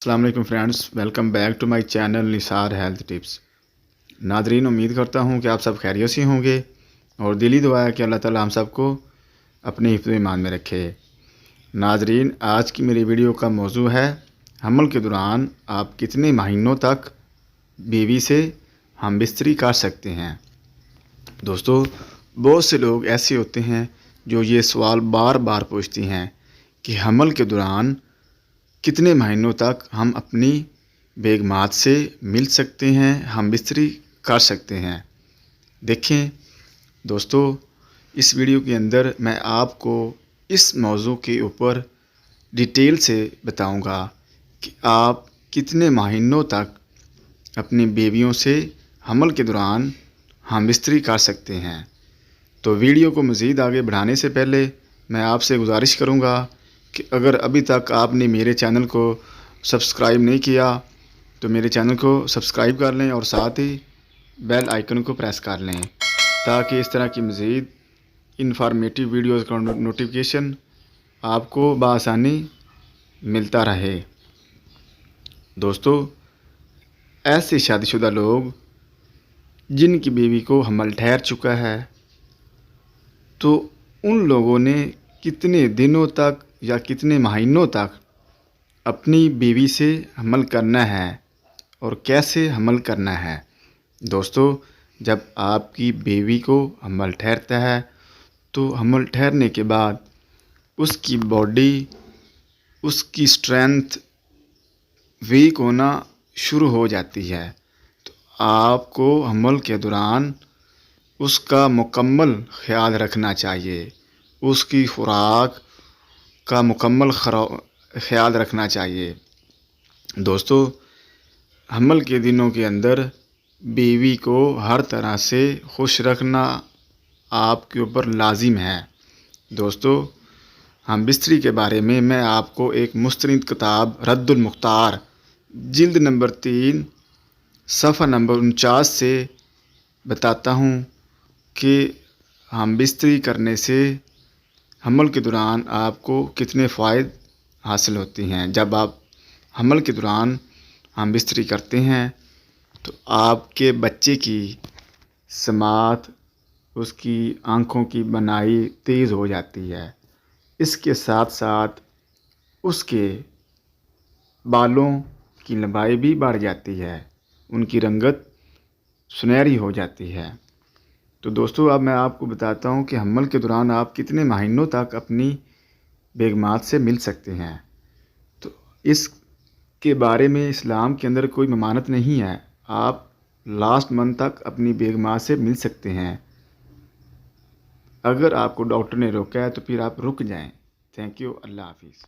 अस्सलाम वालेकुम friends, welcome back to my channel Nisar health tips. नादरीन, उम्मीद करता हूँ कि आप सब खैरियत से होंगे और दिली दुआ है कि अल्लाह ताला हम सबको अपने हिफ्ज़ ईमान में रखे। नादरीन, आज की मेरी वीडियो का मौजू है हमल के दौरान आप कितने महीनों तक बीवी से हम बिस्तरी कर सकते हैं। दोस्तों, बहुत से लोग ऐसे होते हैं जो ये सवाल बार बार पूछती हैं कि हमल के दौरान कितने महीनों तक हम अपनी बेगमात से मिल सकते हैं, हम बिस्तरी कर सकते हैं। देखें दोस्तों, इस वीडियो के अंदर मैं आपको इस मौजू के ऊपर डिटेल से बताऊंगा कि आप कितने महीनों तक अपनी बेबियों से हमल के दौरान हम बिस्तरी कर सकते हैं। तो वीडियो को मज़ीद आगे बढ़ाने से पहले मैं आपसे गुजारिश करूंगा कि अगर अभी तक आपने मेरे चैनल को सब्सक्राइब नहीं किया तो मेरे चैनल को सब्सक्राइब कर लें और साथ ही बेल आइकन को प्रेस कर लें ताकि इस तरह की मज़ीद इन्फॉर्मेटिव वीडियोज़ का नोटिफिकेशन आपको बआसानी मिलता रहे। दोस्तों, ऐसे शादीशुदा लोग जिनकी बीवी को हमल ठहर चुका है, तो उन लोगों ने कितने दिनों तक या कितने महीनों तक अपनी बीवी से हमल करना है और कैसे हमल करना है। दोस्तों, जब आपकी बीवी को हमल ठहरता है तो हमल ठहरने के बाद उसकी बॉडी, उसकी स्ट्रेंथ वीक होना शुरू हो जाती है। तो आपको हमल के दौरान उसका मुकम्मल ख़्याल रखना चाहिए, उसकी खुराक का मुकम्मल ख़्याल रखना चाहिए। दोस्तों, हमल के दिनों के अंदर बीवी को हर तरह से खुश रखना आपके ऊपर लाजिम है। दोस्तों, हम बिस्तरी के बारे में मैं आपको एक मुस्तनिद किताब रद्दुल मुख्तार जिल्द नंबर 3 सफ़ा नंबर 49 से बताता हूँ कि हम बिस्तरी करने से हमल के दौरान आपको कितने फ़ायदे हासिल होती हैं। जब आप हमल के दौरान हम बिस्तरी करते हैं तो आपके बच्चे की समात, उसकी आँखों की बनाई तेज़ हो जाती है। इसके साथ साथ उसके बालों की लंबाई भी बढ़ जाती है, उनकी रंगत सुनहरी हो जाती है। तो दोस्तों, अब मैं आपको बताता हूँ कि हमल के दौरान आप कितने महीनों तक अपनी बेगमात से मिल सकते हैं। तो इसके बारे में इस्लाम के अंदर कोई ममानत नहीं है। आप लास्ट मंथ तक अपनी बेगमात से मिल सकते हैं। अगर आपको डॉक्टर ने रोका है तो फिर आप रुक जाएं। Thank you. अल्लाह हाफिज़।